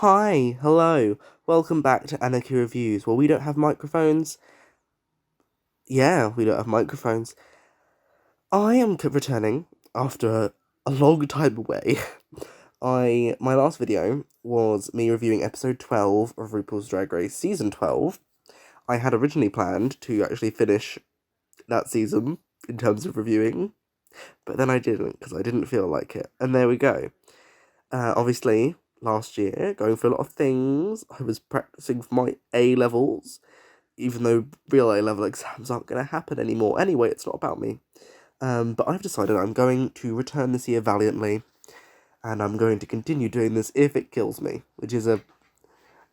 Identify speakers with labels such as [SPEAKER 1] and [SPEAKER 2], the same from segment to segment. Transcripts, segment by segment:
[SPEAKER 1] Hi, hello, welcome back to Anarchy Reviews. Well, we don't have microphones. Yeah, we don't have microphones. I am returning after a long time away. My last video was me reviewing episode 12 of RuPaul's Drag Race season 12. I had originally planned to actually finish that season in terms of reviewing, but then I didn't because I didn't feel like it. And there we go. Obviously, last year, going through a lot of things, I was practicing for my A levels, even though real A level exams aren't going to happen anymore. Anyway, it's not about me. But I've decided I'm going to return this year valiantly, and I'm going to continue doing this if it kills me, which is a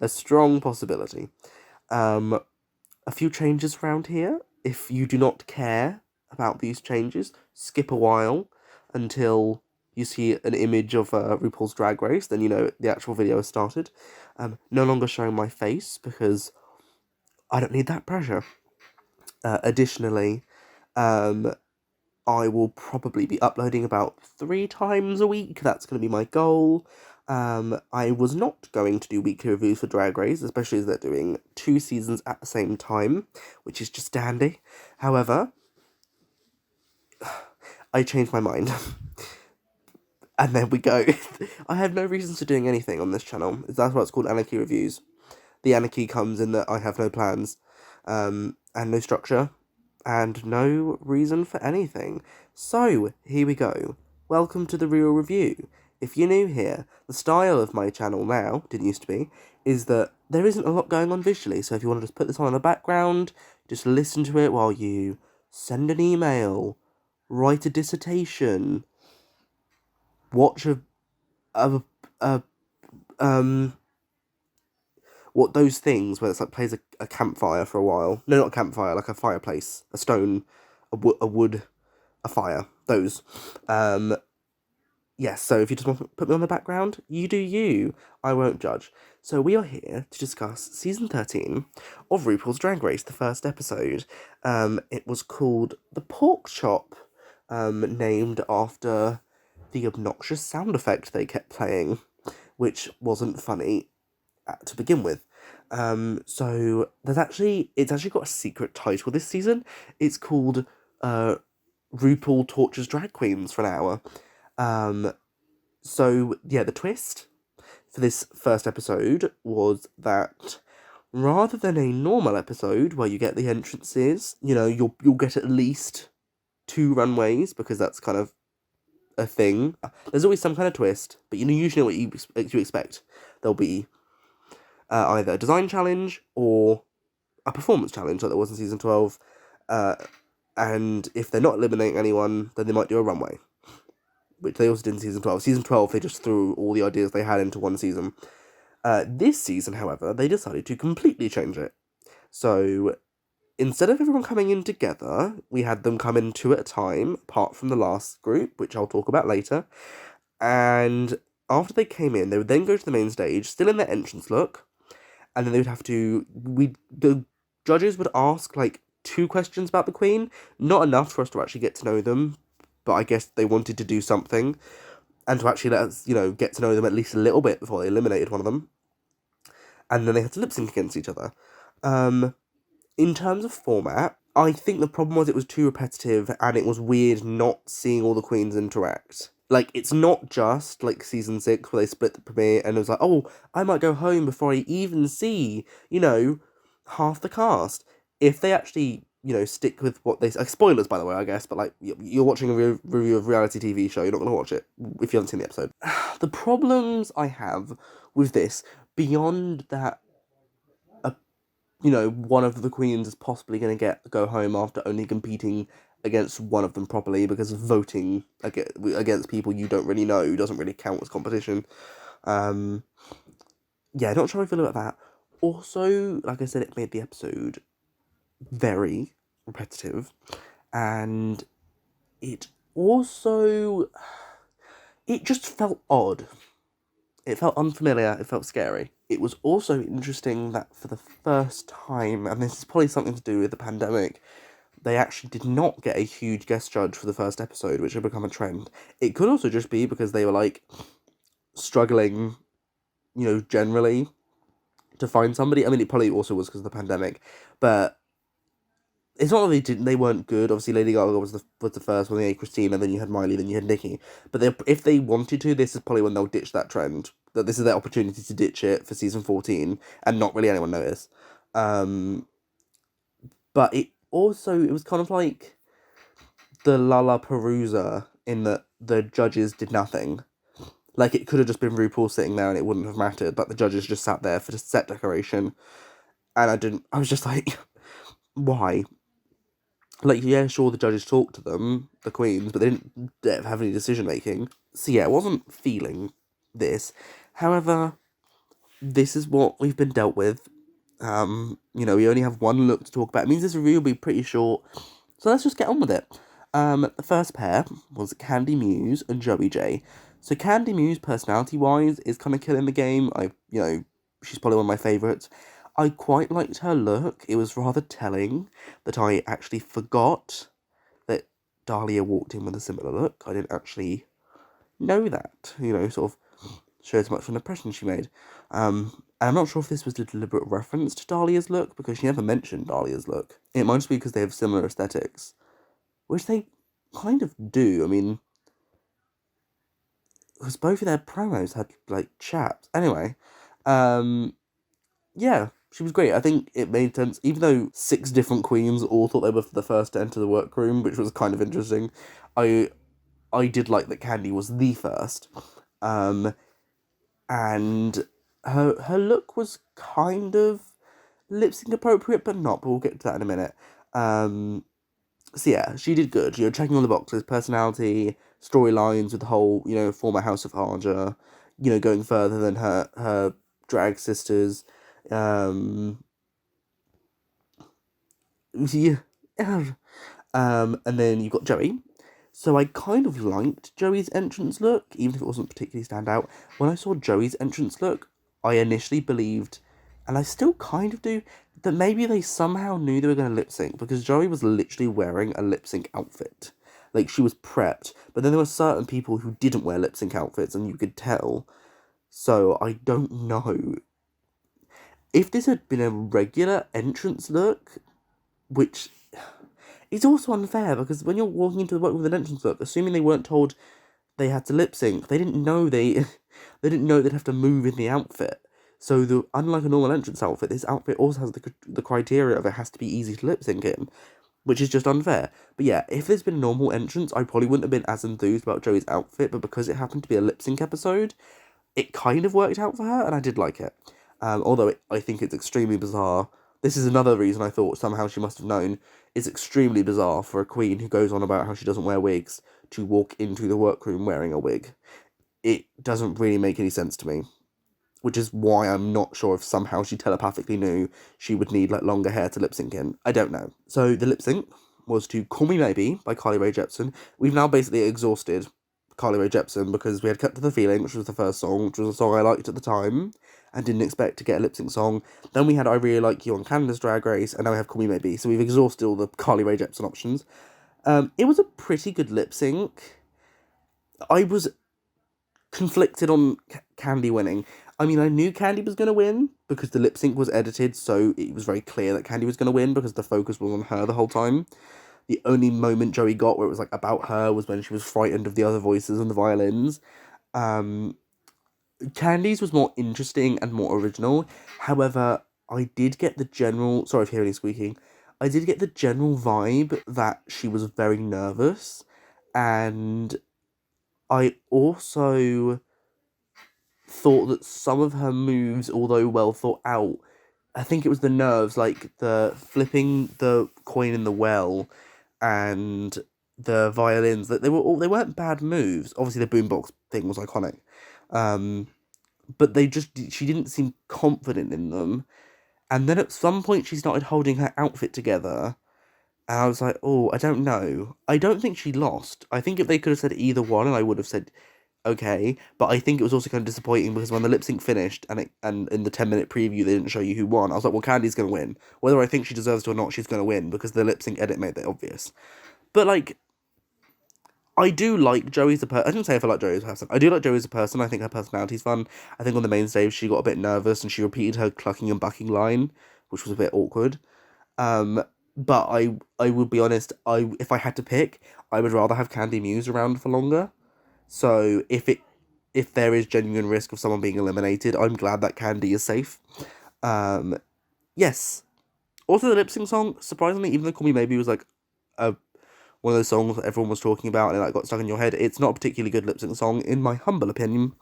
[SPEAKER 1] strong possibility. A few changes around here. If you do not care about these changes, skip a while until you see an image of RuPaul's Drag Race, then you know the actual video has started. No longer showing my face because I don't need that pressure. Additionally, I will probably be uploading about 3 times a week. That's going to be my goal. I was not going to do weekly reviews for Drag Race, especially as they're doing 2 seasons at the same time, which is just dandy. However, I changed my mind. And there we go. I have no reasons for doing anything on this channel. That's why it's called Anarchy Reviews. The anarchy comes in that I have no plans, and no structure, and no reason for anything. So, here we go. Welcome to the real review. If you're new here, the style of my channel now, didn't used to be, is that there isn't a lot going on visually, so if you want to just put this on in the background, just listen to it while you send an email, write a dissertation, watch a what those things where it's like plays a campfire for a while. No, not a campfire, like a fireplace, a stone, a wood, a fire. Those. Yes, so if you just want to put me on the background, you do you. I won't judge. So we are here to discuss season 13 of RuPaul's Drag Race, the first episode. It was called The Pork Chop, named after the obnoxious sound effect they kept playing, which wasn't funny to begin with. So it's actually got a secret title this season. It's called RuPaul Tortures Drag Queens for an Hour. So yeah, the twist for this first episode was that rather than a normal episode where you get the entrances, you'll get at least 2 runways because that's kind of a thing. There's always some kind of twist, but usually know what you expect. There'll be either a design challenge or a performance challenge like there was in season 12. And if they're not eliminating anyone, then they might do a runway, which they also did in season 12. Season 12, they just threw all the ideas they had into one season. This season, however, they decided to completely change it. So instead of everyone coming in together, we had them come in 2 at a time, apart from the last group, which I'll talk about later. And after they came in, they would then go to the main stage, still in their entrance look, and then they would have to. The judges would ask like 2 questions about the Queen, not enough for us to actually get to know them, but I guess they wanted to do something, and to actually let us, get to know them at least a little bit before they eliminated one of them. And then they had to lip sync against each other. In terms of format, I think the problem was it was too repetitive, and it was weird not seeing all the queens interact. Like, it's not just, like, season 6 where they split the premiere and it was like, oh, I might go home before I even see, half the cast. If they actually, stick with what they... spoilers, by the way, I guess, but, like, you're watching a review of a reality TV show, you're not going to watch it if you haven't seen the episode. The problems I have with this, beyond that, one of the queens is possibly going to go home after only competing against one of them properly because voting against people you don't really know doesn't really count as competition. Yeah, not sure how I feel about that. Also, like I said, it made the episode very repetitive, and it also... it just felt odd. It felt unfamiliar, it felt scary. It was also interesting that for the first time, and this is probably something to do with the pandemic, they actually did not get a huge guest judge for the first episode, which had become a trend. It could also just be because they were, like, struggling generally, to find somebody. I mean, it probably also was because of the pandemic, but it's not that they weren't good. Obviously, Lady Gaga was the first one. Then you had Christina, then you had Miley, then you had Nicki. But if they wanted to, this is probably when they'll ditch that trend. That this is their opportunity to ditch it for season 14 and not really anyone notice. But it was kind of like the Lollapalooza in that the judges did nothing. Like, it could have just been RuPaul sitting there and it wouldn't have mattered, but the judges just sat there for the set decoration. And I was just like, why? Like, yeah, sure, the judges talked to them, the queens, but they didn't have any decision making. So yeah, I wasn't feeling this. However, this is what we've been dealt with. We only have one look to talk about. It means this review will be pretty short. So let's just get on with it. The first pair was Candy Muse and Joey J. So Candy Muse, personality-wise, is kind of killing the game. She's probably one of my favourites. I quite liked her look. It was rather telling that I actually forgot that Dahlia walked in with a similar look. I didn't actually know that. Sort of shows much from the impression she made. And I'm not sure if this was a deliberate reference to Dahlia's look, because she never mentioned Dahlia's look. It might just be because they have similar aesthetics, which they kind of do. I mean, because both of their promos had, chaps. Anyway, yeah, she was great. I think it made sense, even though 6 different queens all thought they were the first to enter the workroom, which was kind of interesting. I did like that Candy was the first. And her look was kind of lip sync appropriate, but not. But we'll get to that in a minute. So yeah, she did good. Checking all the boxes: personality, storylines with the whole, former House of Harja. Going further than her drag sisters. Yeah. And then you've got Joey. So I kind of liked Joey's entrance look, even if it wasn't particularly stand out. When I saw Joey's entrance look, I initially believed, and I still kind of do, that maybe they somehow knew they were going to lip sync, because Joey was literally wearing a lip sync outfit. Like, she was prepped, but then there were certain people who didn't wear lip sync outfits, and you could tell. So I don't know. If this had been a regular entrance look, which... it's also unfair, because when you're walking into the work with an entrance look, assuming they weren't told they had to lip sync, they didn't know they didn't know they'd have to move in the outfit. So unlike a normal entrance outfit, this outfit also has the criteria of it has to be easy to lip sync in, which is just unfair. But yeah, if there's been a normal entrance, I probably wouldn't have been as enthused about Joey's outfit, but because it happened to be a lip sync episode, it kind of worked out for her, and I did like it. Although I think it's extremely bizarre. This is another reason I thought somehow she must have known. It's extremely bizarre for a queen who goes on about how she doesn't wear wigs to walk into the workroom wearing a wig. It doesn't really make any sense to me. Which is why I'm not sure if somehow she telepathically knew she would need longer hair to lip sync in. I don't know. So the lip sync was to Call Me Maybe by Carly Rae Jepsen. We've now basically exhausted Carly Rae Jepsen because we had Cut to the Feeling, which was the first song, which was a song I liked at the time and didn't expect to get a lip sync song. Then we had I Really Like You on Canada's Drag Race, and now we have Call Me Maybe. So we've exhausted all the Carly Rae Jepsen options. It was a pretty good lip sync. I was conflicted on Candy winning. I mean, I knew Candy was going to win because the lip sync was edited, so it was very clear that Candy was going to win because the focus was on her the whole time. The only moment Joey got where it was about her was when she was frightened of the other voices and the violins. Candy's was more interesting and more original. However, I did get the general... Sorry if you hear any squeaking. I did get the general vibe that she was very nervous. And I also thought that some of her moves, although well thought out, I think it was the nerves, like the flipping the coin in the well and the violins, that they weren't bad moves. Obviously the boombox thing was iconic. But she didn't seem confident in them. And then at some point she started holding her outfit together. And I was like, oh, I don't know. I don't think she lost. I think if they could have said either one, and I would have said, okay. But I think it was also kind of disappointing because when the lip sync finished and in the 10-minute preview they didn't show you who won, I was like, well, Candy's going to win. Whether I think she deserves to or not, she's going to win because the lip sync edit made that obvious. But, I do like Joey as a person. I didn't say if I like Joey as a person. I do like Joey as a person. I think her personality's fun. I think on the main stage she got a bit nervous and she repeated her clucking and bucking line, which was a bit awkward. Um, but I would be honest. If I had to pick, I would rather have Candy Muse around for longer. So if there is genuine risk of someone being eliminated, I'm glad that Candy is safe. Um, yes. Also, the lip sync song, surprisingly, even though Call Me Maybe was like a one of those songs that everyone was talking about and it like got stuck in your head, it's not a particularly good lip sync song in my humble opinion.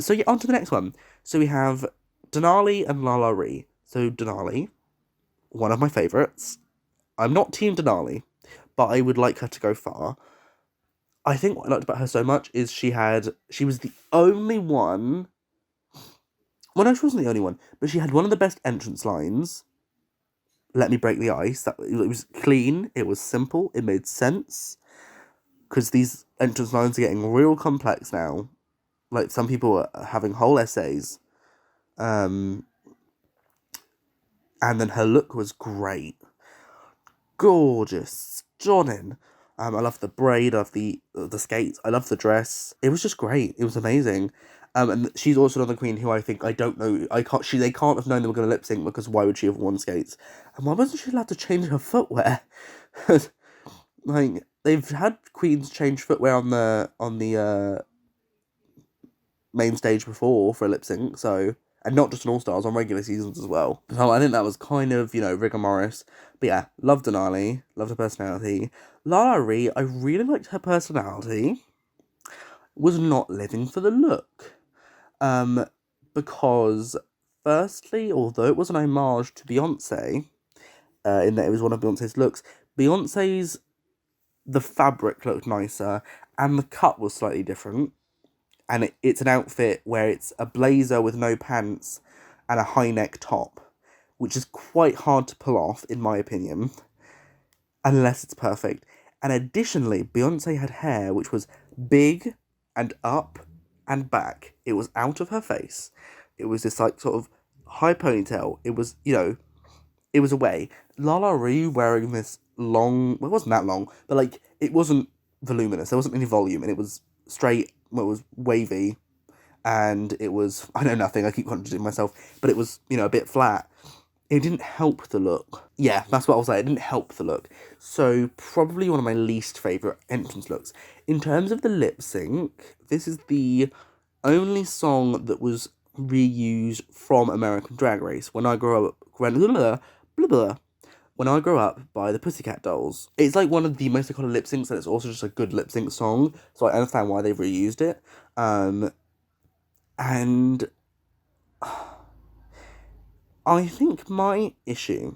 [SPEAKER 1] So yeah, on to the next one. So we have Denali and La La Ree. So Denali, one of my favourites. I'm not Team Denali, but I would like her to go far. I think what I liked about her so much is she was the only one. Well, no, she wasn't the only one, but she had one of the best entrance lines. Let me break the ice. That it was clean. It was simple. It made sense. Because these entrance lines are getting real complex now. Like some people are having whole essays. And then her look was great, gorgeous, stunning. I love the braid, I love the skates, I love the dress. It was just great. It was amazing. And she's also another queen who I think I don't know. They can't have known they were going to lip sync because why would she have worn skates? And why wasn't she allowed to change her footwear? Like they've had queens change footwear on the main stage before for a lip sync, so and not just on All Stars, on regular seasons as well. So I think that was kind of, rigor mortis. But yeah, loved Denali, loved her personality. Lara Ree, I really liked her personality. Was not living for the look. Because firstly, although it was an homage to Beyonce, in that it was one of Beyonce's looks, the fabric looked nicer, and the cut was slightly different. And it's an outfit where it's a blazer with no pants and a high neck top, which is quite hard to pull off, in my opinion, unless it's perfect. And additionally, Beyonce had hair which was big and up and back. It was out of her face. It was this like sort of high ponytail. It was, it was a way. Lala Ree wearing this long, well, it wasn't that long, but like it wasn't voluminous. There wasn't any volume, and it was straight. Well, it was wavy, and it was, I know nothing. I keep contradicting myself, but it was, a bit flat. It didn't help the look. Yeah, that's what I'll say. It didn't help the look. So probably one of my least favourite entrance looks. In terms of the lip sync, this is the only song that was reused from American Drag Race. When I grew up, When I Grow Up by the Pussycat Dolls. It's like one of the most iconic lip syncs, and it's also just a good lip sync song, so I understand why they've reused it. And I think my issue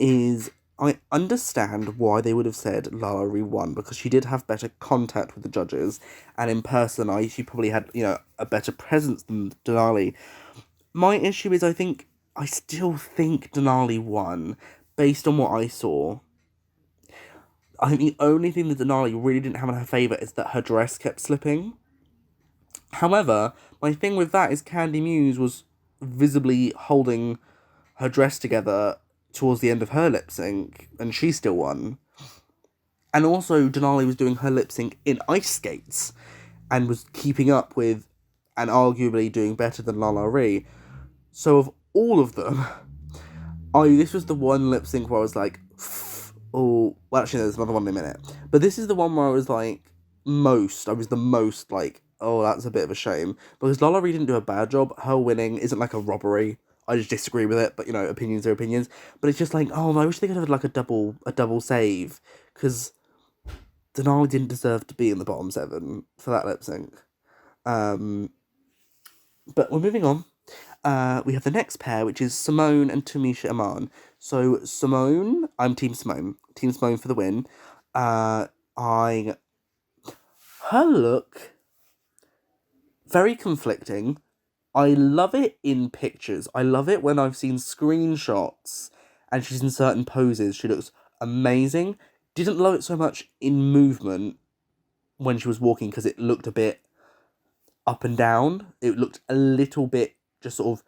[SPEAKER 1] is I understand why they would have said Lala Ree won, because she did have better contact with the judges, and in person, she probably had, a better presence than Denali. My issue is I still think Denali won, based on what I saw. I think the only thing that Denali really didn't have in her favour is that her dress kept slipping. However, my thing with that is Candy Muse was visibly holding her dress together towards the end of her lip sync, and she still won. And also, Denali was doing her lip sync in ice skates, and was keeping up with, and arguably doing better than Lala Ree. So of all of them, this was the one lip sync where I was like, oh, well, actually, there's another one in a minute. But this is the one where I was like, I was the most like, oh, that's a bit of a shame. Because Lala Ree didn't do a bad job. Her winning isn't like a robbery. I just disagree with it, but opinions are opinions. But it's just like, oh, I wish they could have had like a double save. Because Denali didn't deserve to be in the bottom 7 for that lip sync. But we're moving on. We have the next pair, which is Simone and Tamisha Iman. So Simone, I'm Team Simone. Team Simone for the win. Her look, very conflicting. I love it in pictures. I love it when I've seen screenshots and she's in certain poses. She looks amazing. Didn't love it so much in movement when she was walking, because it looked a bit up and down. It looked a little bit just sort of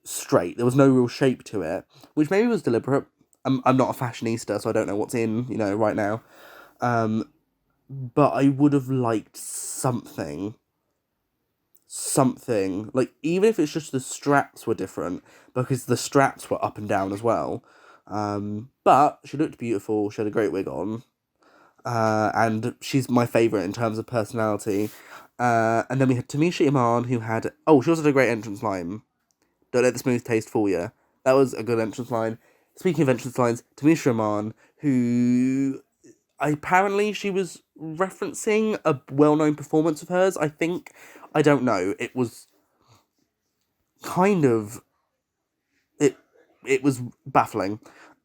[SPEAKER 1] straight. There was no real shape to it, which maybe was deliberate. I'm not a fashionista, so I don't know what's in, right now. but I would have liked something. Like, even if it's just the straps were different, because the straps were up and down as well. But she looked beautiful, she had a great wig on. And she's my favourite in terms of personality. And then we had Tamisha Iman, who had... Oh, she also had a great entrance line. Don't let the smooth taste fool you. That was a good entrance line. Speaking of entrance lines, Tamisha Iman, who... Apparently she was referencing a well-known performance of hers, I think. I don't know. It was kind of... It was baffling.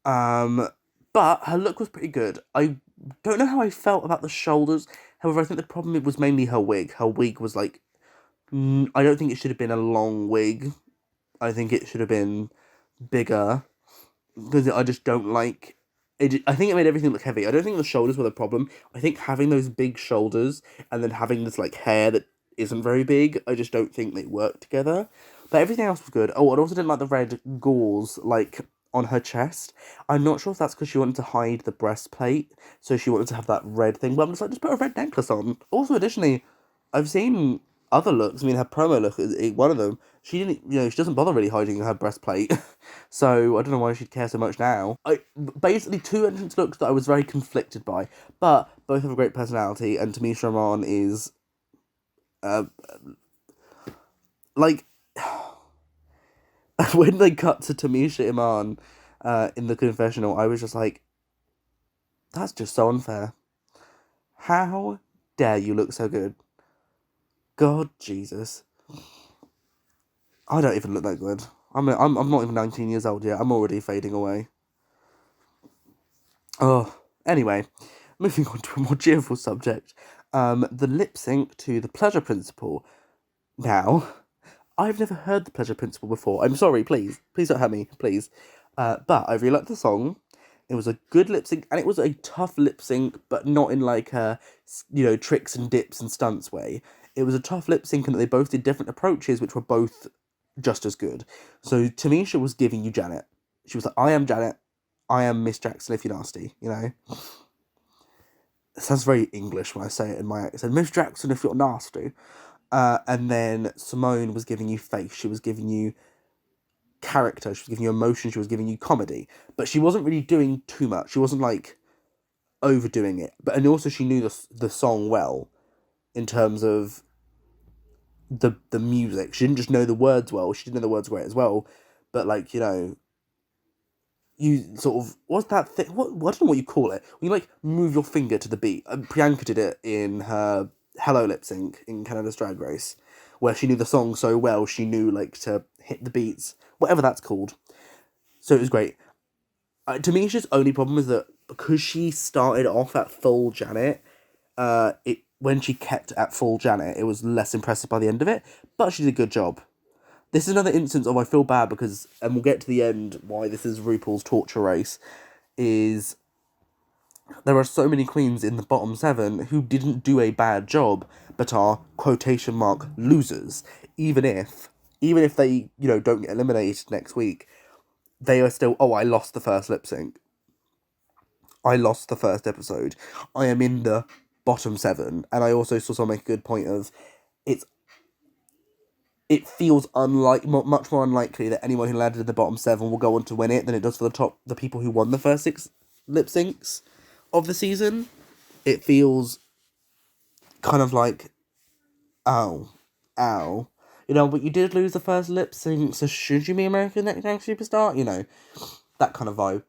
[SPEAKER 1] But her look was pretty good. I don't know how I felt about the shoulders. However, I think the problem was mainly her wig. Her wig was like... I don't think it should have been a long wig. I think it should have been bigger. Because I just don't like... I think it made everything look heavy. I don't think the shoulders were the problem. I think having those big shoulders and then having this like hair that isn't very big, I just don't think they work together. But everything else was good. Oh, I also didn't like the red gauze, like, on her chest. I'm not sure if that's because she wanted to hide the breastplate, so she wanted to have that red thing. But I'm just like, just put a red necklace on. Also, additionally, I've seen other looks. I mean, her promo look is one of them. She didn't, she doesn't bother really hiding her breastplate. So I don't know why she'd care so much now. Basically two entrance looks that I was very conflicted by, but both have a great personality, and Tamisha Iman is, like, when they cut to Tamisha Iman in the confessional, I was just like, that's just so unfair. How dare you look so good? God, Jesus. I don't even look that good. I'm not even 19 years old yet. I'm already fading away. Oh, anyway, moving on to a more cheerful subject. The lip sync to The Pleasure Principle. Now, I've never heard The Pleasure Principle before. I'm sorry, please don't hurt me, please. But I really liked the song. It was a good lip sync, and it was a tough lip sync, but not in like a, tricks and dips and stunts way. It was a tough lip sync, and they both did different approaches, which were both just as good. So Tamisha was giving you Janet. She was like, I am Janet. I am Miss Jackson if you're nasty, It sounds very English when I say it in my accent. Miss Jackson if you're nasty. And then Simone was giving you face. She was giving you character. She was giving you emotion. She was giving you comedy. But she wasn't really doing too much. She wasn't, like, overdoing it. And also she knew the song well in terms of the music. She didn't just know the words well. She didn't know the words great as well. But, like, you sort of... What's that thing? I don't know what you call it. When you, like, move your finger to the beat. Priyanka did it in her Hello lip sync in Canada's Drag Race, where she knew the song so well, she knew, like, to hit the beats. Whatever that's called. So it was great. Tamisha's only problem is that because she started off at full Janet, when she kept at full Janet, it was less impressive by the end of it, but she did a good job. This is another instance of I feel bad because, and we'll get to the end why this is RuPaul's torture race, is there are so many queens in the bottom 7 who didn't do a bad job, but are, quotation mark, losers. Even if they, don't get eliminated next week, they are still, oh, I lost the first lip sync. I lost the first episode. I am in the bottom 7. And I also saw someone make a good point of, it feels much more unlikely that anyone who landed in the bottom 7 will go on to win it than it does for the people who won the first 6 lip syncs of the season. It feels kind of like, ow. But you did lose the first lip sync, so should you be American Next Superstar? That kind of vibe.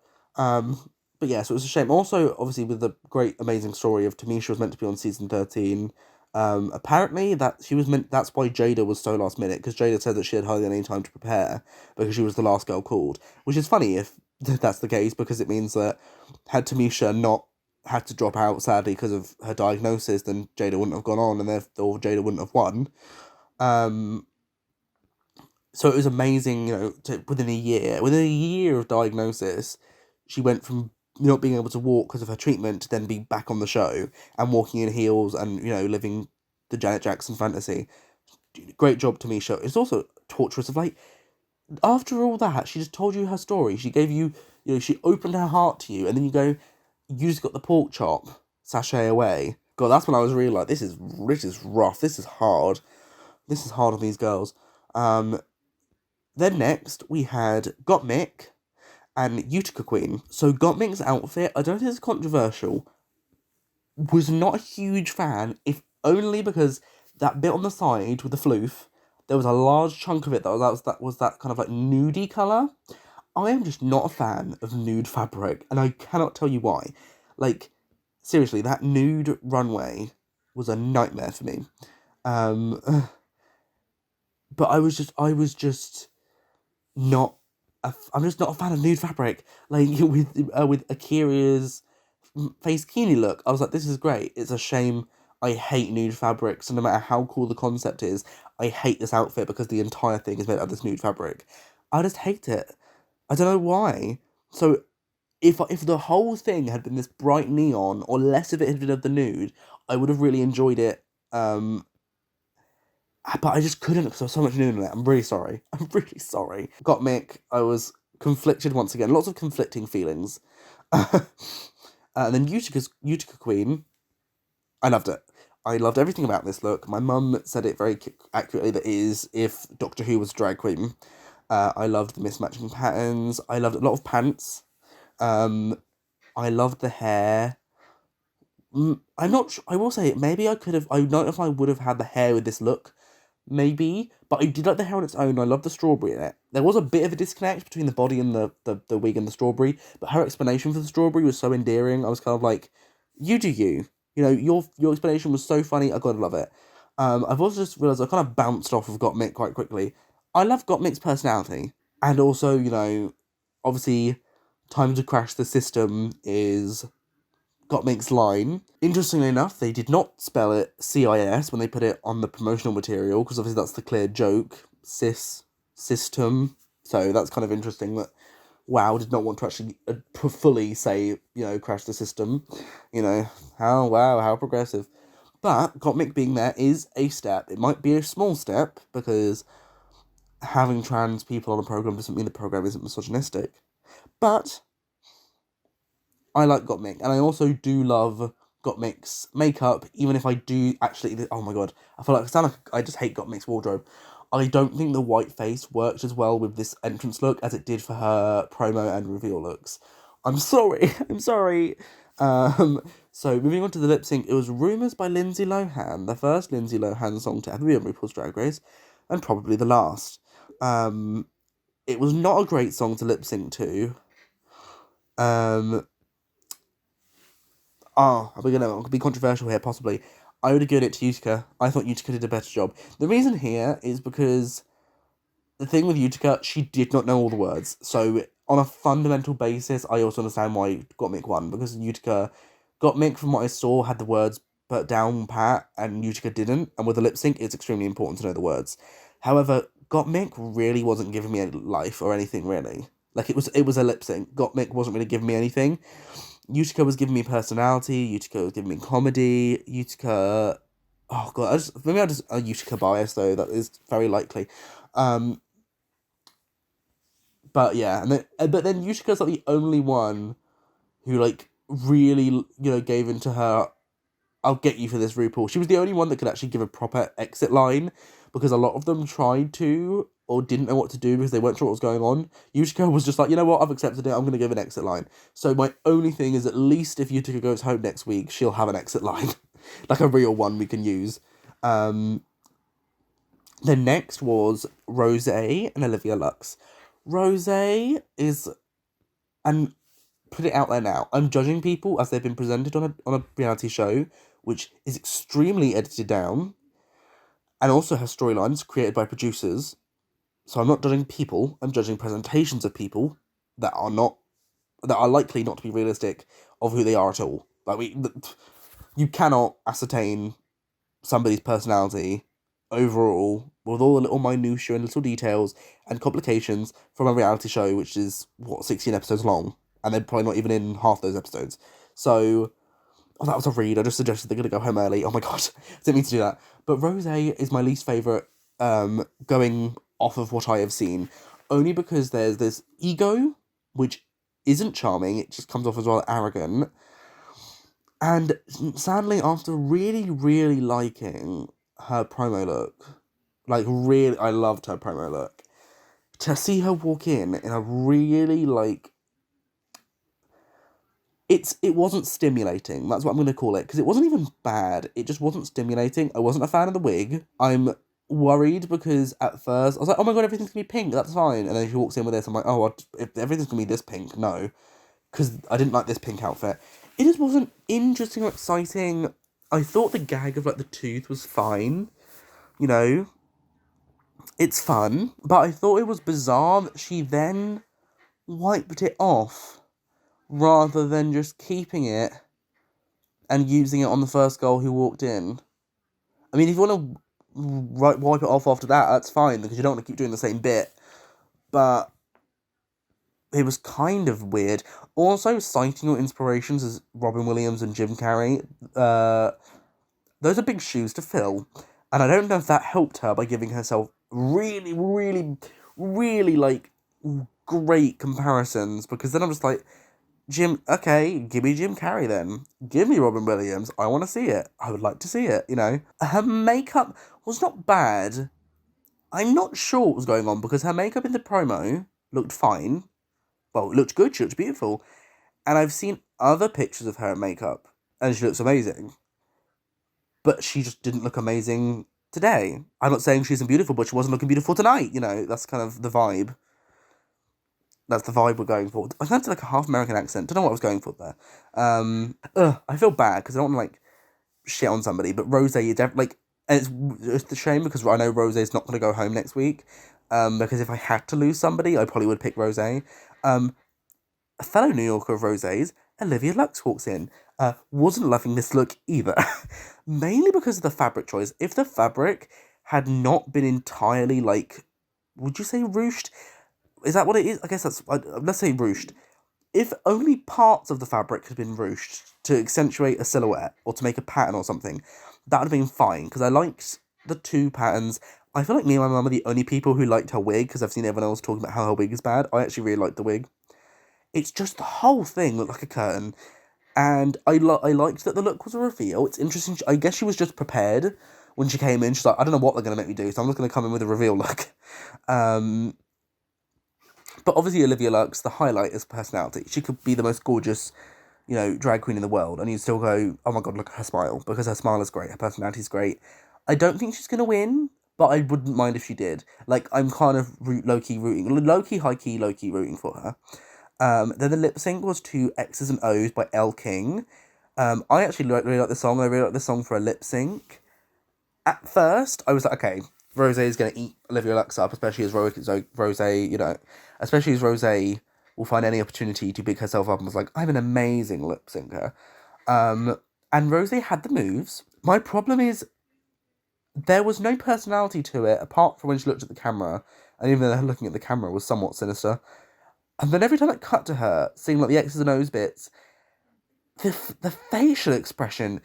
[SPEAKER 1] But yeah, so it was a shame. Also, obviously, with the great, amazing story of Tamisha was meant to be on season 13. Apparently, that's why Jada was so last minute, because Jada said that she had hardly any time to prepare, because she was the last girl called. Which is funny if that's the case, because it means that had Tamisha not had to drop out, sadly, because of her diagnosis, then Jada wouldn't have gone on, and therefore Jada wouldn't have won. So it was amazing, within a year of diagnosis, she went from not being able to walk because of her treatment to then being back on the show and walking in heels and, living the Janet Jackson fantasy. Great job, Tamisha. It's also torturous of, like, after all that, she just told you her story. She gave you, she opened her heart to you, and then you go, you just got the pork chop, sashay away. God, that's when I was really like, this is rough, this is hard. This is hard on these girls. Then next, we had Gottmik and Utica Queen. So Gottmik's outfit, I don't think it's controversial, was not a huge fan, if only because that bit on the side with the floof, there was a large chunk of it that was that kind of like nudie colour. I am just not a fan of nude fabric, and I cannot tell you why. Like, seriously, that nude runway was a nightmare for me. But I was just not. I'm just not a fan of nude fabric. Like with Akira's face Kini look, I was like, this is great. It's a shame I hate nude fabric. So no matter how cool the concept is, I hate this outfit because the entire thing is made out of this nude fabric. I just hate it. I don't know why. So if the whole thing had been this bright neon, or less of it had been of the nude, I would have really enjoyed it. But I just couldn't because there was so much nude in it. I'm really sorry. I'm really sorry. Gottmik, I was conflicted once again. Lots of conflicting feelings. And then Utica Queen, I loved it. I loved everything about this look. My mum said it very accurately that it is if Doctor Who was drag queen. I loved the mismatching patterns. I loved a lot of pants. I loved the hair. I'm not sure. I will say, maybe I could have. I don't know if I would have had the hair with this look. Maybe. But I did like the hair on its own. I loved the strawberry in it. There was a bit of a disconnect between the body and the wig and the strawberry. But her explanation for the strawberry was so endearing. I was kind of like, you do you. You know, your explanation was so funny. I gotta love it. I've also just realised I kind of bounced off of Gottmik quite quickly. I love Gottmik's personality. And also, you know, obviously, time to crash the system is Gottmik's line. Interestingly enough, they did not spell it CIS when they put it on the promotional material, because obviously that's the clear joke. System. So that's kind of interesting that WoW did not want to actually fully say, you know, crash the system. You know, how progressive. But Gottmik being there is a step. It might be a small step, because having trans people on a program doesn't mean the program isn't misogynistic. But I like Gottmik, and I also do love Gottmik's makeup, even if I do actually... Oh my god, I feel like I sound like I just hate Gottmik's wardrobe. I don't think the white face worked as well with this entrance look as it did for her promo and reveal looks. I'm sorry, I'm sorry. So moving on to the lip sync, it was Rumours by Lindsay Lohan, the first Lindsay Lohan song to ever be on RuPaul's Drag Race, and probably the last. It was not a great song to lip sync to. Are we going to be controversial here, possibly? I would have given it to Utica. I thought Utica did a better job. The reason here is because the thing with Utica, she did not know all the words. So, on a fundamental basis, I also understand why Gottmik won. Because Gottmik, from what I saw, had the words put down pat, and Utica didn't. And with a lip sync, it's extremely important to know the words. However, Gottmik really wasn't giving me a life or anything, really. Like, it was a lip sync. Gottmik wasn't really giving me anything. Utica was giving me personality. Utica was giving me comedy. Utica... Oh, God. Maybe I just a Utica bias, though. That is very likely. But, yeah. But then Utica's, like, the only one who, like, really, you know, gave into her... I'll get you for this, RuPaul. She was the only one that could actually give a proper exit line, because a lot of them tried to, or didn't know what to do because they weren't sure what was going on. Utica was just like, you know what, I've accepted it, I'm going to give an exit line. So my only thing is, at least if Utica goes home next week, she'll have an exit line. Like a real one we can use. Then next was Rosé and Olivia Lux. Rosé is... And put it out there now, I'm judging people as they've been presented on a reality show, which is extremely edited down, and also has storylines created by producers. So I'm not judging people, I'm judging presentations of people that are likely not to be realistic of who they are at all. Like, you cannot ascertain somebody's personality overall with all the little minutiae and little details and complications from a reality show which is, 16 episodes long, and they're probably not even in half those episodes. So... Oh, that was a read. I just suggested they're going to go home early. Oh my god. I didn't mean to do that. But Rosé is my least favourite, going off of what I have seen. Only because there's this ego, which isn't charming. It just comes off as well arrogant. And sadly, after really, really liking her promo look, like, really, I loved her promo look, to see her walk in a really, like, it wasn't stimulating, that's what I'm going to call it, because it wasn't even bad, it just wasn't stimulating. I wasn't a fan of the wig. I'm worried because at first, I was like, oh my god, everything's going to be pink, that's fine, and then she walks in with this, I'm like, oh, if everything's going to be this pink, no, because I didn't like this pink outfit. It just wasn't interesting or exciting. I thought the gag of, like, the tooth was fine, you know, it's fun, but I thought it was bizarre that she then wiped it off rather than just keeping it and using it on the first girl who walked in. I mean, if you want to wipe it off after that, that's fine, because you don't want to keep doing the same bit. But it was kind of weird. Also, citing your inspirations as Robin Williams and Jim Carrey, those are big shoes to fill. And I don't know if that helped her by giving herself really, really, really, like, great comparisons, because then I'm just like, okay, give me Jim Carrey then. Give me Robin Williams. I want to see it. I would like to see it, you know. Her makeup was not bad. I'm not sure what was going on, because her makeup in the promo looked fine. Well, it looked good, she looked beautiful. And I've seen other pictures of her in makeup, and she looks amazing. But she just didn't look amazing today. I'm not saying she isn't beautiful, but she wasn't looking beautiful tonight, you know. That's kind of the vibe. That's the vibe we're going for. I sounded like a half American accent. Don't know what I was going for there. I feel bad because I don't want to, like, shit on somebody, but Rose, you like, and it's a shame because I know Rose is not going to go home next week. Because if I had to lose somebody, I probably would pick Rose. A fellow New Yorker of Rose's, Olivia Lux, walks in. Wasn't loving this look either. Mainly because of the fabric choice. If the fabric had not been entirely, like, would you say ruched? Is that what it is? I guess that's, let's say ruched. If only parts of the fabric had been ruched to accentuate a silhouette or to make a pattern or something, that would have been fine, because I liked the two patterns. I feel like me and my mum are the only people who liked her wig, because I've seen everyone else talking about how her wig is bad. I actually really liked the wig. It's just the whole thing looked like a curtain, and I liked that the look was a reveal. It's interesting. I guess she was just prepared when she came in. She's like, I don't know what they're going to make me do, so I'm just going to come in with a reveal look. But obviously Olivia Lux, the highlight is personality. She could be the most gorgeous, you know, drag queen in the world, and you still go, oh my god, look at her smile, because her smile is great, her personality is great. I don't think she's going to win, but I wouldn't mind if she did. Like, I'm kind of low-key, high-key, low-key rooting for her. Then the lip sync was to X's and O's by Elle King. I actually really like the song. I really like the song for a lip sync. At first, I was like, okay, Rose is going to eat Olivia Lux up, especially as Rose, you know, especially as Rose will find any opportunity to big herself up and was like, I'm an amazing lip syncer. And Rose had the moves. My problem is, there was no personality to it, apart from when she looked at the camera, and even though her looking at the camera was somewhat sinister. And then every time it cut to her, seeing, like, the X's and O's bits, the facial expression,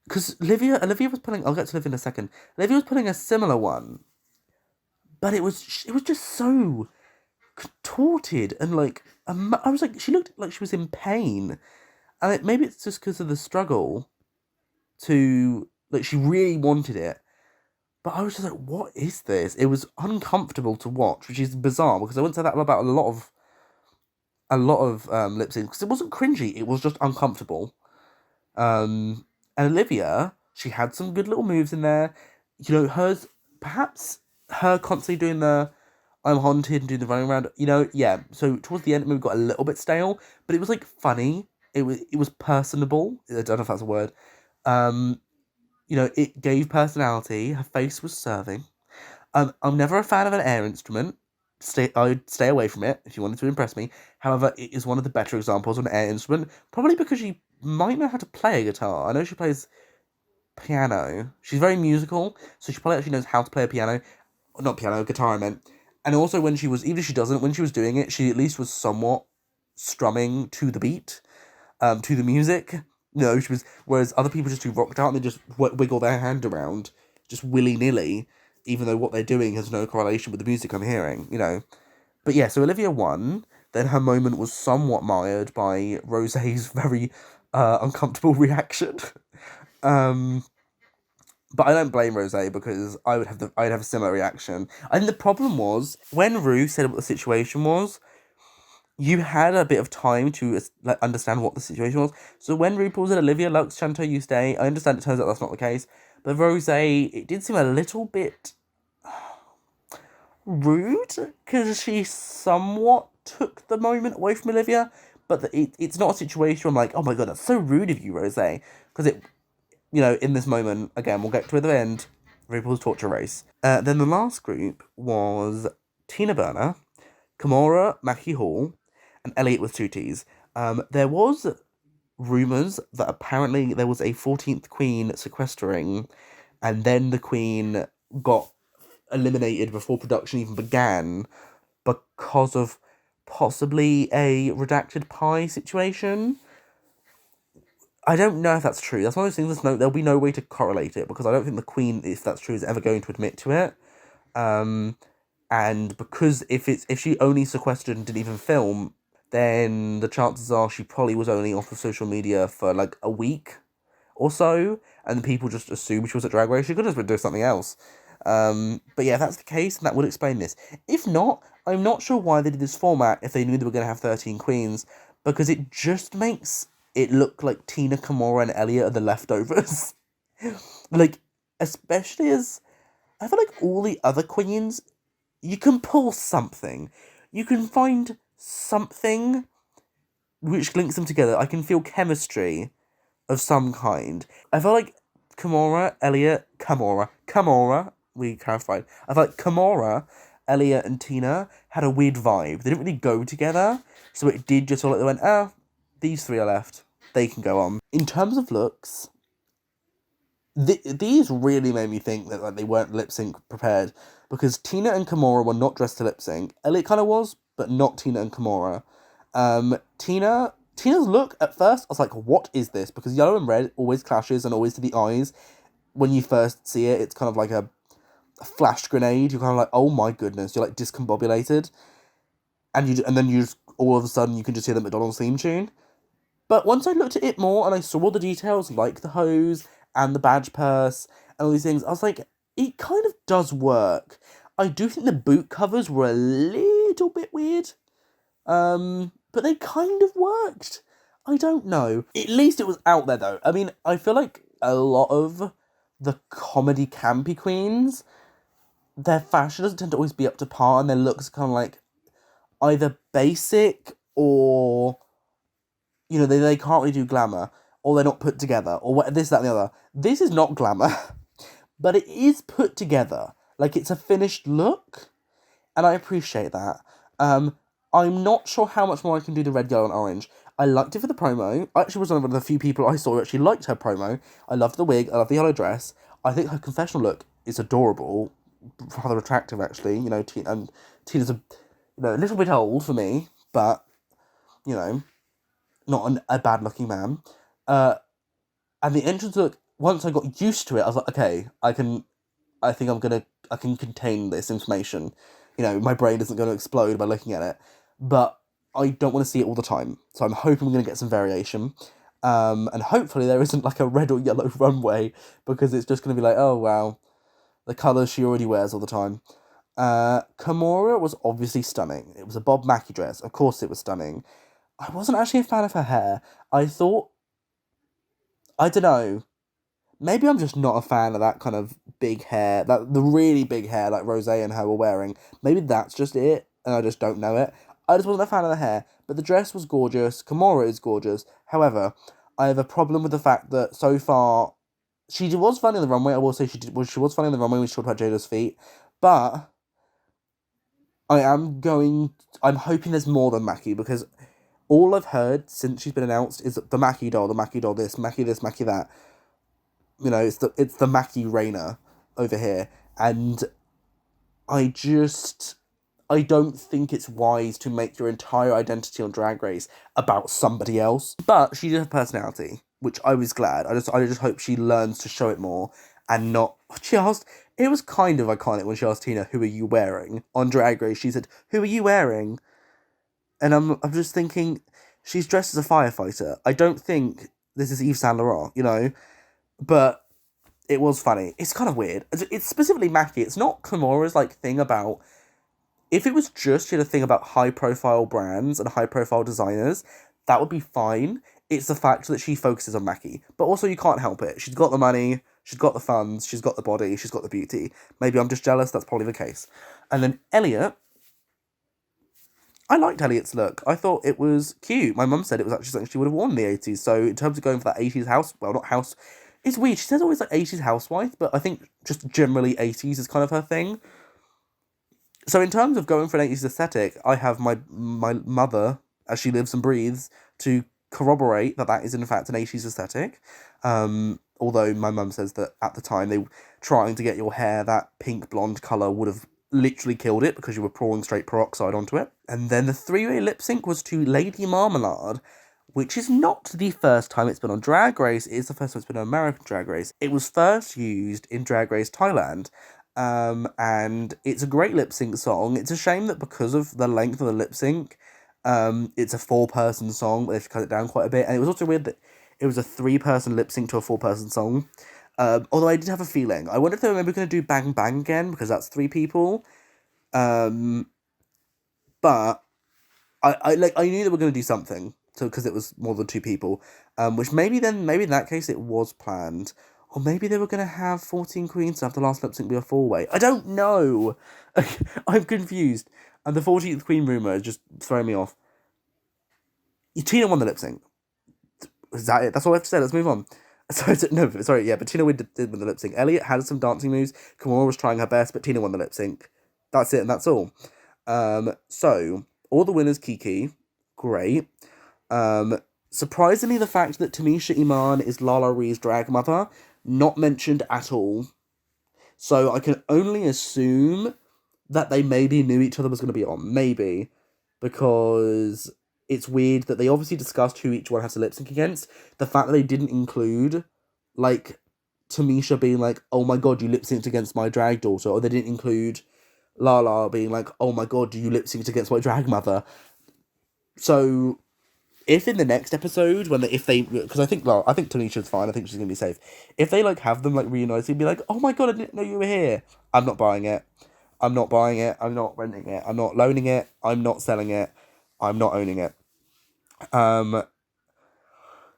[SPEAKER 1] because Olivia was putting, I'll get to Olivia in a second, Olivia was putting a similar one, but it was just so contorted, and, like, I was like, she looked like she was in pain, and maybe it's just because of the struggle to, like, she really wanted it, but I was just like, what is this? It was uncomfortable to watch, which is bizarre, because I wouldn't say that about a lot of lip syncs, because it wasn't cringy, it was just uncomfortable. And Olivia, she had some good little moves in there. You know, perhaps her constantly doing the I'm haunted and doing the running around, you know, yeah. So towards the end, it got a little bit stale, but it was, like, funny. It was personable. I don't know if that's a word. You know, it gave personality. Her face was serving. I'm never a fan of an air instrument. I'd stay away from it if you wanted to impress me. However, it is one of the better examples of an air instrument, probably because she might know how to play a guitar. I know she plays piano. She's very musical, so she probably actually knows how to play a piano. Not piano, guitar, I meant. And also, when she was, even if she doesn't, when she was doing it, she at least was somewhat strumming to the beat, to the music. No, she was, whereas other people just do rocked out and they just wiggle their hand around, just willy-nilly, even though what they're doing has no correlation with the music I'm hearing, you know. But yeah, so Olivia won. Then her moment was somewhat mired by Rosé's very uncomfortable reaction. Um, but I don't blame Rose because I'd have a similar reaction. I think the problem was when Rue said what the situation was, you had a bit of time to like understand what the situation was. So when RuPaul said Olivia Lux, Chanto, you stay, I understand it turns out that's not the case. But Rose, it did seem a little bit rude because she somewhat took the moment away from Olivia. But it's not a situation where I'm like, oh my god, that's so rude of you, Rose. Because in this moment, again, we'll get to it at the end, RuPaul's torture race. Then the last group was Tina Burner, Kimora, Mackie Hall, and Elliot with two T's. There was rumours that apparently there was a 14th Queen sequestering, and then the Queen got eliminated before production even began because of possibly a redacted pie situation. I don't know if that's true. That's one of those things there'll be no way to correlate it because I don't think the Queen, if that's true, is ever going to admit to it. And because if she only sequestered and didn't even film, then the chances are she probably was only off of social media for like a week or so, and people just assumed she was at Drag Race. She could have been doing something else. But yeah, if that's the case, then that would explain this. If not, I'm not sure why they did this format if they knew they were going to have 13 queens, because it just makes it look like Tina, Kimora, and Elliot are the leftovers. Like, especially as I feel like all the other queens, you can pull something. You can find something which links them together. I can feel chemistry of some kind. I feel like Kimora, we clarified. I feel like Kimora, Elliot, and Tina had a weird vibe. They didn't really go together, so it did just feel like they went, these three are left. They can go on. In terms of looks, these really made me think that like they weren't lip sync prepared because Tina and Kimora were not dressed to lip sync. Elliot kind of was, but not Tina and Kimora. Tina's look at first I was like, what is this? Because yellow and red always clashes and always to the eyes. When you first see it, it's kind of like a flash grenade. You're kind of like, oh my goodness, you're like discombobulated, and then you just all of a sudden you can just hear the McDonald's theme tune. But once I looked at it more and I saw all the details, like the hose and the badge purse and all these things, I was like, it kind of does work. I do think the boot covers were a little bit weird, but they kind of worked. I don't know. At least it was out there, though. I mean, I feel like a lot of the comedy campy queens, their fashion doesn't tend to always be up to par, and their looks kind of like either basic or they can't really do glamour, or they're not put together, or what, this, that, and the other. This is not glamour, but it is put together. Like, it's a finished look, and I appreciate that. I'm not sure how much more I can do the red, yellow, and orange. I liked it for the promo. I actually was one of the few people I saw who actually liked her promo. I loved the wig, I love the yellow dress. I think her confessional look is adorable, rather attractive, actually. Tina's a little bit old for me, but, not a bad-looking man. And the entrance look, once I got used to it, I was like, okay, I can contain this information. My brain isn't going to explode by looking at it. But I don't want to see it all the time. So I'm hoping we're going to get some variation. And hopefully there isn't like a red or yellow runway, because it's just going to be like, oh wow, the colours she already wears all the time. Kimora was obviously stunning. It was a Bob Mackie dress. Of course it was stunning. I wasn't actually a fan of her hair. I thought, I don't know, maybe I'm just not a fan of that kind of big hair, the really big hair like Rose and her were wearing. Maybe that's just it, and I just don't know it. I just wasn't a fan of the hair, but the dress was gorgeous. Kimora is gorgeous. However, I have a problem with the fact that so far, she was funny on the runway. I will say she was funny on the runway when she talked about Jada's feet, but I'm hoping there's more than Mackie, because all I've heard since she's been announced is the Mackie doll this, Mackie that. It's the Mackie Rayner over here, and I don't think it's wise to make your entire identity on Drag Race about somebody else. But she did have personality, which I was glad. I just hope she learns to show it more and not. She asked. It was kind of iconic when she asked Tina, "Who are you wearing?" on Drag Race. She said, "Who are you wearing?" And I'm just thinking, she's dressed as a firefighter. I don't think this is Yves Saint Laurent, you know? But it was funny. It's kind of weird. It's specifically Mackie. It's not Kimura's, like, thing about... If it was just, you know, a thing about high-profile brands and high-profile designers, that would be fine. It's the fact that she focuses on Mackie. But also, you can't help it. She's got the money, she's got the funds, she's got the body, she's got the beauty. Maybe I'm just jealous, that's probably the case. And then Elliot... I liked Elliot's look. I thought it was cute. My mum said it was actually something she would have worn in the 80s. So in terms of going for that 80s house... Well, not house... It's weird. She says always, like, 80s housewife, but I think just generally 80s is kind of her thing. So in terms of going for an 80s aesthetic, I have my mother, as she lives and breathes, to corroborate that that is in fact an 80s aesthetic. Although my mum says that at the time, they trying to get your hair that pink blonde colour would have literally killed it because you were pouring straight peroxide onto it. And then the three-way lip sync was to Lady Marmalade, which is not the first time it's been on Drag Race. It is the first time it's been on American Drag Race. It was first used in Drag Race Thailand. And it's a great lip sync song. It's a shame that because of the length of the lip sync, it's a 4-person song, but they've cut it down quite a bit. And it was also weird that it was a 3-person lip sync to a 4-person song. Although I did have a feeling. I wonder if they were maybe going to do Bang Bang again, because that's 3 people. But I knew they were going to do something, so because it was more than 2 people. Which maybe in that case it was planned. Or maybe they were going to have 14 queens to have the last lip sync be a 4-way. I don't know. I'm confused. And the 14th queen rumour is just throwing me off. Tina won the lip sync. Is that it? That's all I have to say. Let's move on. But Tina did win the lip sync. Elliot had some dancing moves. Kimura was trying her best, but Tina won the lip sync. That's it, and that's all. So, all the winners, Kiki. Great. Surprisingly, the fact that Tamisha Iman is Lala Ree's drag mother, not mentioned at all. So I can only assume that they maybe knew each other was going to be on. Maybe. Because it's weird that they obviously discussed who each one has to lip sync against. The fact that they didn't include, like, Tamisha being like, oh my god, you lip synced against my drag daughter. Or they didn't include Lala being like, oh my god, you lip synced against my drag mother. So... If in the next episode, because I think Tanisha's fine, I think she's gonna be safe. If they, like, have them, like, reunited and be like, oh my god, I didn't know you were here. I'm not buying it. I'm not buying it. I'm not renting it. I'm not loaning it. I'm not selling it. I'm not owning it.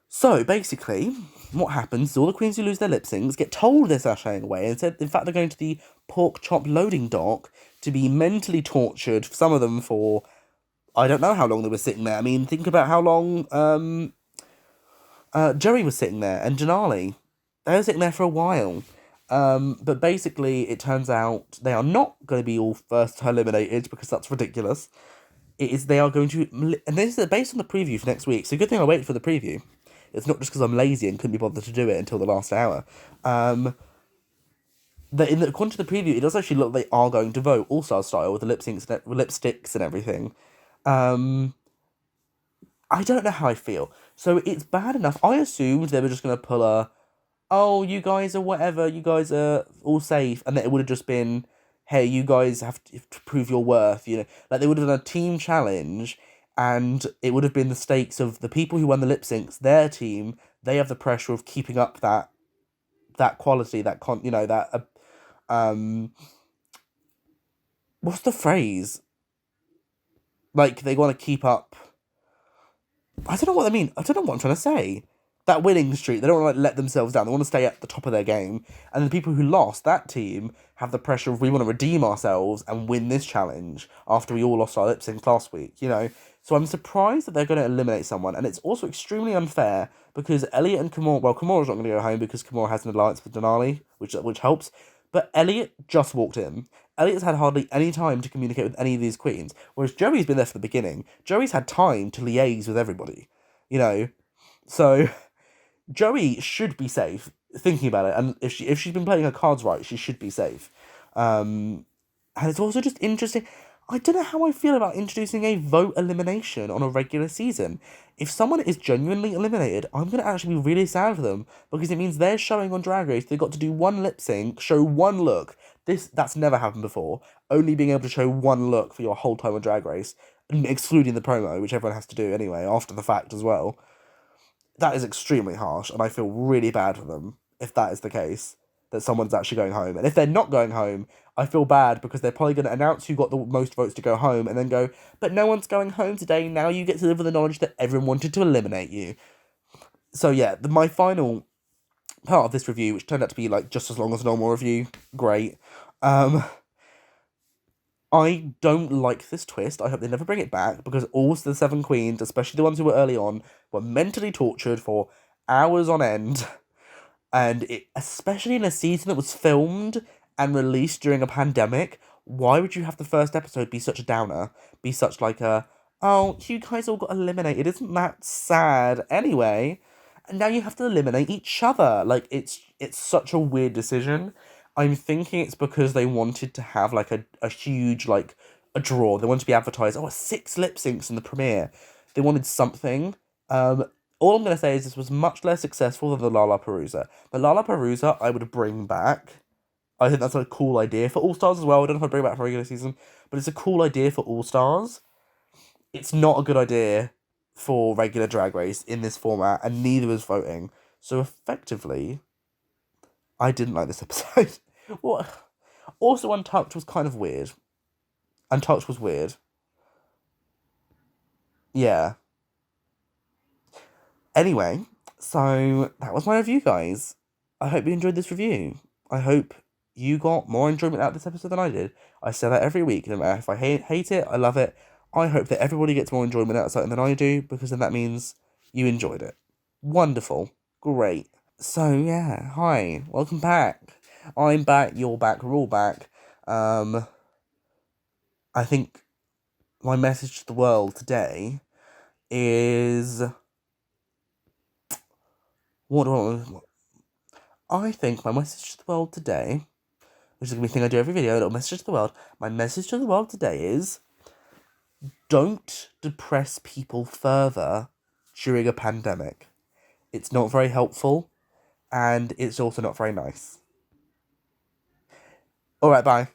[SPEAKER 1] So, basically, what happens is all the queens who lose their lip syncs get told they're sashaying away, and said, in fact, they're going to the pork chop loading dock to be mentally tortured, some of them for... I don't know how long they were sitting there. I mean, think about how long Joey was sitting there, and Denali. They were sitting there for a while. But basically, it turns out they are not going to be all first eliminated, because that's ridiculous. They are going to... And this is based on the preview for next week, so good thing I waited for the preview. It's not just because I'm lazy and couldn't be bothered to do it until the last hour. According to the preview, it does actually look like they are going to vote All-Star style with the lipsticks and everything. I don't know how I feel. So it's bad enough. I assumed they were just going to pull oh, you guys are whatever, you guys are all safe. And then it would have just been, hey, you guys have to prove your worth, you know. Like, they would have done a team challenge, and it would have been the stakes of the people who won the lip syncs, their team, they have the pressure of keeping up that quality, what's the phrase? Like, they want to keep up... I don't know what I mean. I don't know what I'm trying to say. That winning streak, they don't want to, like, let themselves down. They want to stay at the top of their game. And the people who lost, that team, have the pressure of, we want to redeem ourselves and win this challenge after we all lost our lip syncs last week, you know? So I'm surprised that they're going to eliminate someone. And it's also extremely unfair because Elliot and Kimura... Well, Kimura's not going to go home because Kimura has an alliance with Denali, which helps. But Elliot just walked in. Elliot's had hardly any time to communicate with any of these queens, whereas Joey's been there from the beginning. Joey's had time to liaise with everybody, you know? So, Joey should be safe, thinking about it, and if she's been playing her cards right, she should be safe. And it's also just interesting... I don't know how I feel about introducing a vote elimination on a regular season. If someone is genuinely eliminated, I'm going to actually be really sad for them, because it means they're showing on Drag Race, they've got to do one lip sync, show one look. That's never happened before. Only being able to show one look for your whole time on Drag Race, excluding the promo, which everyone has to do anyway, after the fact as well. that is extremely harsh, and I feel really bad for them if that is the case, that someone's actually going home. And if they're not going home, I feel bad because they're probably going to announce who got the most votes to go home and then go, but no one's going home today, now you get to live with the knowledge that everyone wanted to eliminate you. So yeah, my final part of this review, which turned out to be like just as long as a normal review, great. I don't like this twist. I hope they never bring it back because all the seven queens, especially the ones who were early on, were mentally tortured for hours on end. And especially in a season that was filmed and released during a pandemic, why would you have the first episode be such a downer? Be such like a, oh, you guys all got eliminated. Isn't that sad? Anyway, and now you have to eliminate each other. Like it's such a weird decision. I'm thinking it's because they wanted to have like a huge like a draw. They wanted to be advertised. Oh, 6 lip syncs in the premiere. They wanted something. All I'm gonna say is this was much less successful than the Lollapalooza. The Lollapalooza I would bring back. I think that's a cool idea for All Stars as well. I don't know if I'd bring it back for regular season, but it's a cool idea for All Stars. It's not a good idea for regular Drag Race in this format, and neither is voting. So effectively, I didn't like this episode. Well, also, Untucked was kind of weird. Untucked was weird. Yeah. Anyway, so that was my review, guys. I hope you enjoyed this review. I hope you got more enjoyment out of this episode than I did. I say that every week. No matter if I hate it, I love it. I hope that everybody gets more enjoyment out of something than I do, because then that means you enjoyed it. Wonderful. Great. So yeah, hi. Welcome back. I'm back, you're back, we're all back. I think my message to the world today is... I think my message to the world today, which is going to be a thing I do every video, a little message to the world. My message to the world today is, don't depress people further during a pandemic. It's not very helpful, and it's also not very nice. Alright, bye.